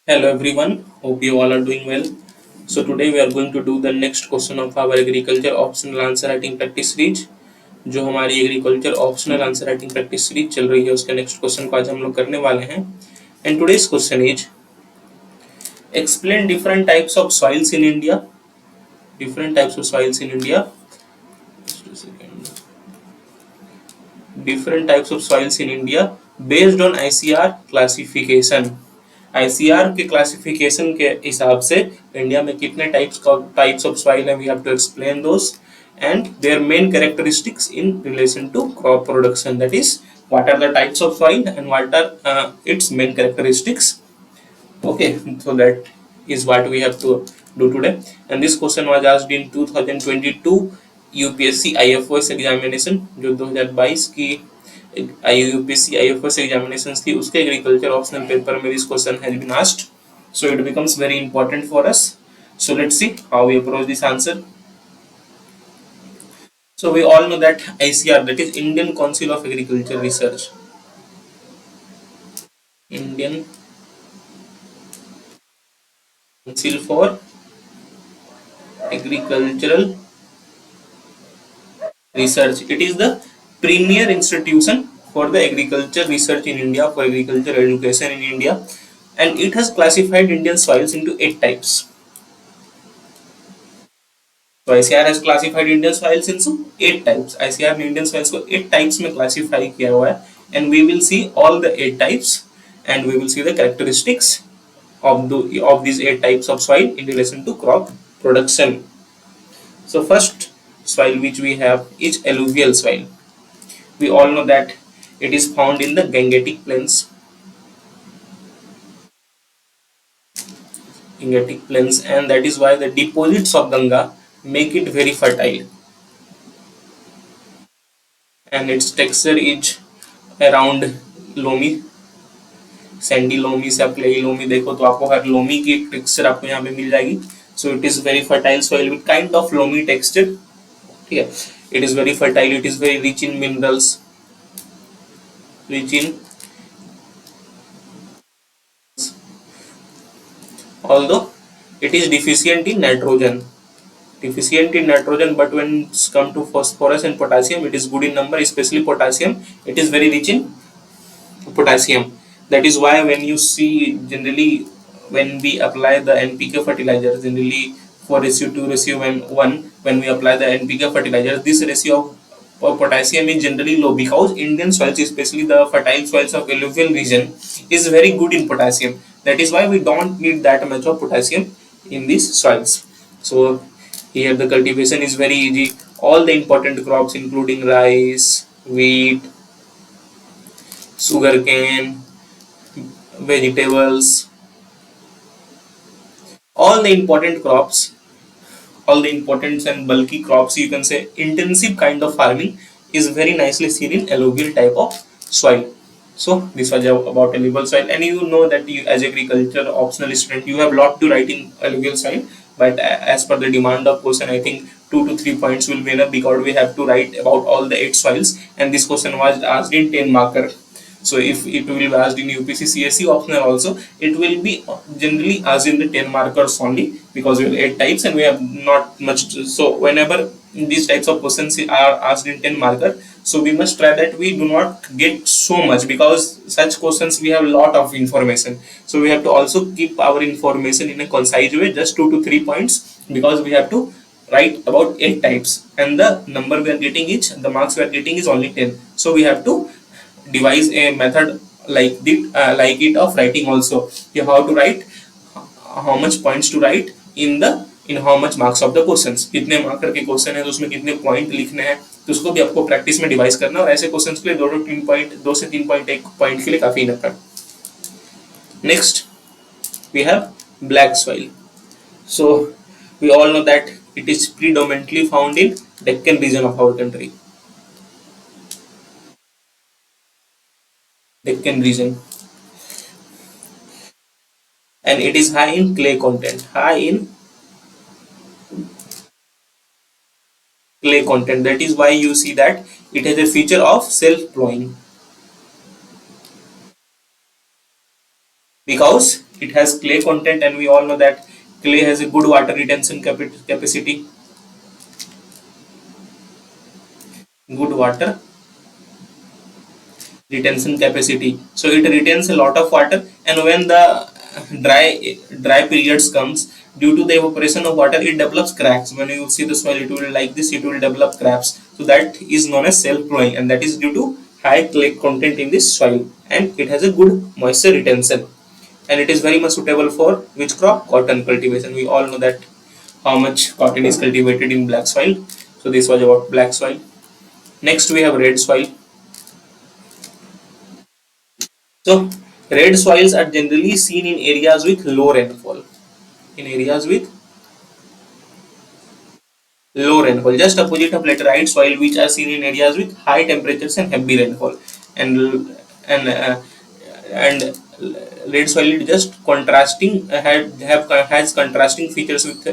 Hello everyone, hope you all are doing well. So today we are going to do the next question of our agriculture optional answer writing practice series. जो हमारी agriculture optional answer writing practice series चल रही है उसके next question को आज हम लोग करने वाले हैं. And today's question is explain different types of soils in India. Different types of soils in India. Different types of soils in India based on ICR classification. ICR के क्लासिफिकेशन के हिसाब से इंडिया में कितने टाइप्स ऑफ सॉइल है, we have to explain those and their main characteristics in relation to crop production. That is what are the types of soil and what are its main characteristics. Okay, so that is what we have to do today. And this question was asked in 2022 UPSC IFOS एग्जामिनेशन. जो 2022 की UPSC IFS examination थी उसके agriculture optional paper में this question has been asked, so it becomes very important for us. So let's see how we approach this answer. So we all know that ICR, that is Indian Council of Agriculture Research. Indian Council for Agricultural Research. It is the premier institution for the agriculture research in India, for agriculture education in India, and it has classified Indian soils into 8 types. So ICR has classified Indian soils into 8 types. ICR ने Indian soils को 8 types में classify किया हुआ है, and we will see all the 8 types and we will see the characteristics of these 8 types of soil in relation to crop production. So first soil which we have is alluvial soil. We all know that it is found in the Gangetic plains. Gangetic plains, and that is why the deposits of Ganga make it very fertile. And its texture is around loamy, Sandy loamy से आप clay loamy देखो तो आपको हर loamy की एक texture आपको यहाँ पे मिल जाएगी. So it is very fertile soil with kind of loamy texture. ठीक है, it is very fertile, it is very rich in minerals, rich in, although it is deficient in nitrogen, but when it's come to phosphorus and potassium it is good in number, especially potassium. It is very rich in potassium. That is why when you see generally when we apply the NPK fertilizers, generally for ratio 2 ratio 1, when we apply the NPK fertilizers, this ratio of potassium is generally low because Indian soils, especially the fertile soils of alluvial region, is very good in potassium. That is why we don't need that much of potassium in these soils. So here the cultivation is very easy. All the important crops including rice, wheat, sugarcane, vegetables, all the important crops, all the important and bulky crops, you can say intensive kind of farming is very nicely seen in alluvial type of soil. So this was about alluvial soil, and you know that you as agriculture optional student you have lot to write in alluvial soil, but as per the demand of question I think 2 to 3 points will be enough because we have to write about all the 8 soils, and this question was asked in 10 marker. So if it will be asked in UPSC CSE optional also, it will be generally asked in the 10 markers only because we have 8 types and we have not much. So whenever these types of questions are asked in 10 marker, so we must try that we do not get so much because such questions we have a lot of information. So we have to also keep our information in a concise way, just 2 to 3 points, because we have to write about 8 types and the number we are getting each, the marks we are getting is only 10. So we have to devise a method like it of writing also. You have to write how much points to write in how much marks of the questions. कितने marker के question है तो उसमें कितने point लिखने हैं, तो उसको भी आपको प्रैक्टिस में डिवाइस करना, और ऐसे क्वेश्चंस के लिए 2 से 3 पॉइंट एक पॉइंट के लिए काफी इनफ है. Next we have black soil. So we all know that it is predominantly found in Deccan region of our country. Deccan region, and it is high in clay content. That is why you see that it has a feature of self plowing, because It has clay content, and we all know that clay has a good water retention capacity, good water retention capacity. So it retains a lot of water, and when the dry periods comes, due to the evaporation of water, it develops cracks. When you see the soil, it will like this, it will develop cracks. So that is known as self plowing, and that is due to high clay content in this soil, and it has a good moisture retention, and it is very much suitable for which crop? Cotton cultivation. We all know that how much cotton is cultivated in black soil. So this was about black soil. Next we have red soil. So red soils are generally seen in areas with low rainfall. In areas with low rainfall, just opposite of laterite soil, which are seen in areas with high temperatures and heavy rainfall. And and uh, and red soil is just contrasting, has contrasting features with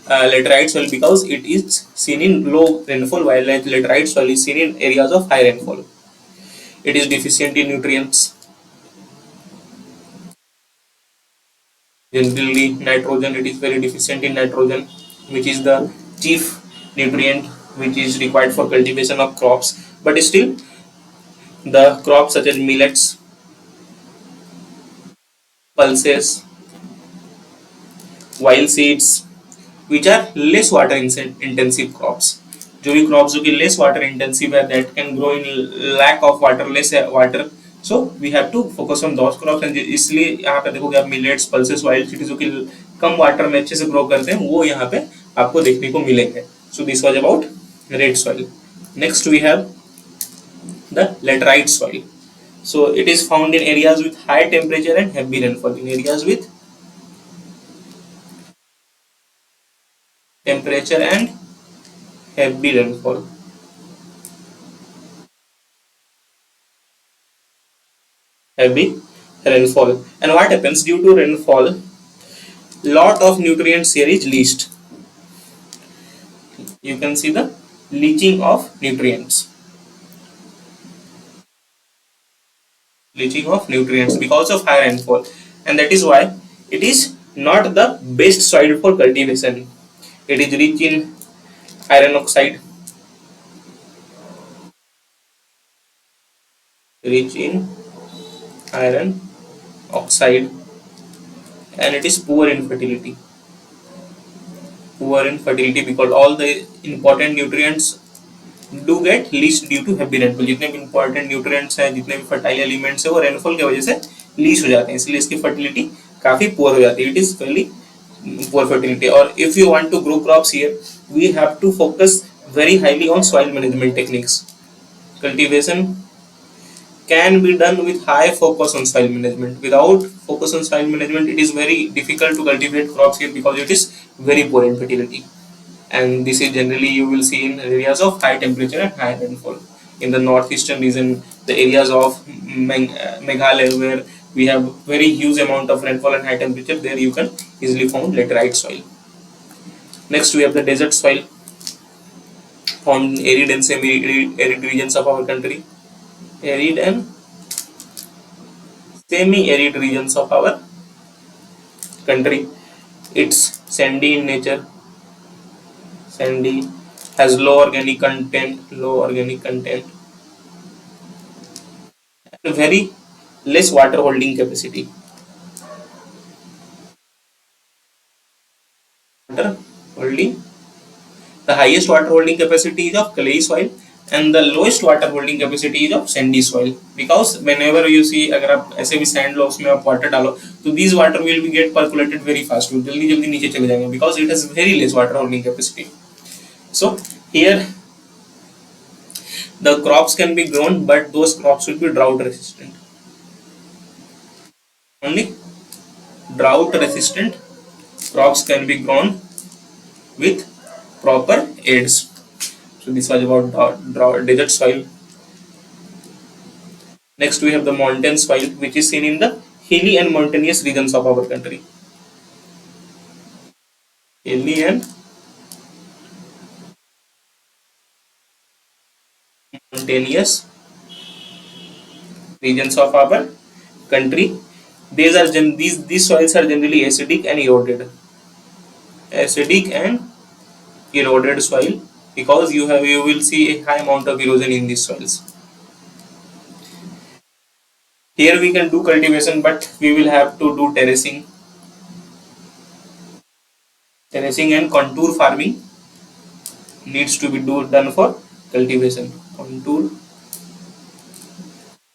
laterite soil, because it is seen in low rainfall, while laterite soil is seen in areas of high rainfall. It is deficient in nutrients, generally nitrogen. It is very deficient in nitrogen, which is the chief nutrient which is required for cultivation of crops. But still, the crops such as millets, pulses, wild seeds, which are less water intensive crops, जो भी crops जो कि less water intensive है, that can grow in lack of water, less water. So we have to focus on those crops, and इसलिए यहाँ पे देखोगे आप millets, pulses, wild seeds जो कि कम वाटर में अच्छे से ग्रो करते हैं, वो यहाँ पे आपको देखने को मिलेंगे. So this was about red soil. Next we have the laterite soil. So it is found in areas with high temperature and heavy rainfall. In areas with temperature and heavy rainfall. Heavy rainfall. And what happens due to rainfall? Lot of nutrients here is leached. You can see the leaching of nutrients. Leaching of nutrients because of high rainfall, and that is why it is not the best soil for cultivation. It is rich in iron oxide, rich in iron oxide, and it is poor in fertility. Poor in fertility because all the important nutrients do get leached due to heavy rainfall. जितने भी important nutrients हैं, जितने भी fertile elements हैं, वो rainfall की वजह से leach हो जाते हैं, इसलिए इसकी fertility काफी poor हो जाती है. It is very poor fertility. Or if you want to grow crops here, we have to focus very highly on soil management techniques. Cultivation can be done with high focus on soil management. Without focus on soil management, it is very difficult to cultivate crops here because it is very poor in fertility. And this is generally you will see in areas of high temperature and high rainfall. In the northeastern region, the areas of Meghalaya, where we have very huge amount of rainfall and high temperature, there you can easily find laterite soil. Next we have the desert soil, found in arid and semi-arid regions of our country. Arid and semi-arid regions of our country. It's sandy in nature, sandy, has low organic content, and very less water holding capacity. Water holding, the highest water holding capacity is of clay soil, and the lowest water holding capacity is of sandy soil. Because whenever you see, अगर आप ऐसे भी sand logs में आप water डालो, तो these water will be get percolated very fast, वो जल्दी जल्दी नीचे चले जाएंगे, because it has very less water holding capacity. So here the crops can be grown, but those crops will be drought resistant. Only drought resistant crops can be grown with proper aids. So this was about desert soil. Next we have the mountain soil, which is seen in the hilly and mountainous regions of our country. Hilly and mountainous regions of our country. These soils are generally acidic and eroded soil, because you will see a high amount of erosion in these soils. Here we can do cultivation, but we will have to do terracing and contour farming needs to be done for cultivation. Contour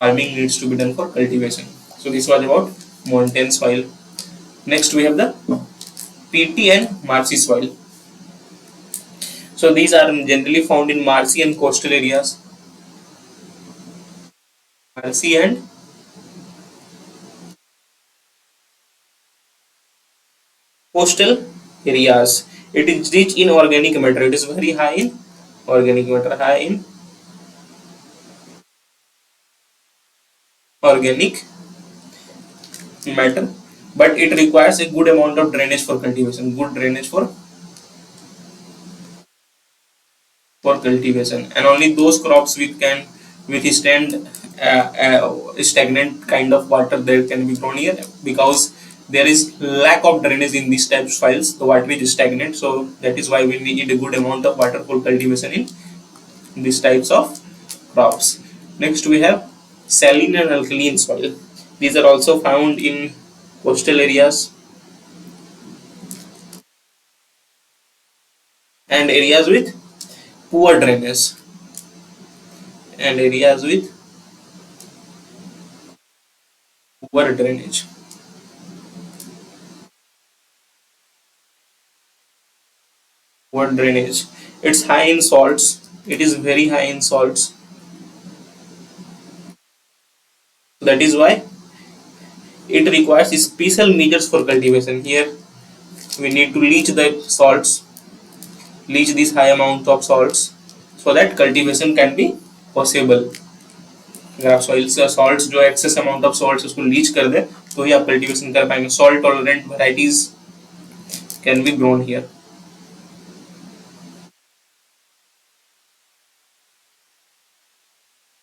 farming needs to be done for cultivation. So this was about mountain soil. Next we have the peaty and marshy soil. So these are generally found in marshy and coastal areas. Marshy and coastal areas. It is rich in organic matter. It is very high in organic matter, but it requires a good amount of drainage for cultivation. Good drainage for cultivation, and only those crops which can withstand stagnant kind of water that can be grown here, because there is lack of drainage in these types of soils. The water is stagnant, so that is why we need a good amount of water for cultivation in these types of crops. Next we have saline and alkaline soil. These are also found in coastal areas and areas with poor drainage and areas with poor drainage. Poor drainage. It's high in salts. It is very high in salts. That is why it requires special measures for cultivation. Here we need to leach this high amount of salts, so that cultivation can be possible. अगर आप soil से salts जो excess amount of salts उसको Leach कर दे तो ही आप cultivation कर पाएंगे. Salt tolerant varieties can be grown here.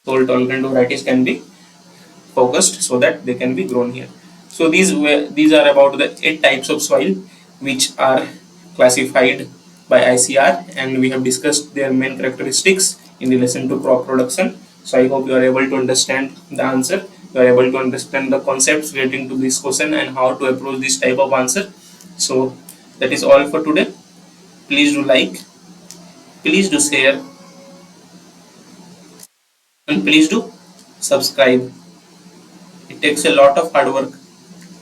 Salt tolerant varieties can be focused so that they can be grown here. So these are about the 8 types of soil which are classified by ICR, and we have discussed their main characteristics in relation to crop production. So I hope you are able to understand the answer. You are able to understand the concepts relating to this question and how to approach this type of answer. So that is all for today. Please do like, please do share, and please do subscribe. It takes a lot of hard work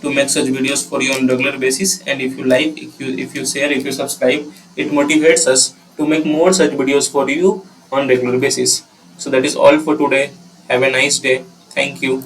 to make such videos for you on regular basis, and if you like, if you share, if you subscribe, it motivates us to make more such videos for you on regular basis. So that is all for today. Have a nice day. Thank you.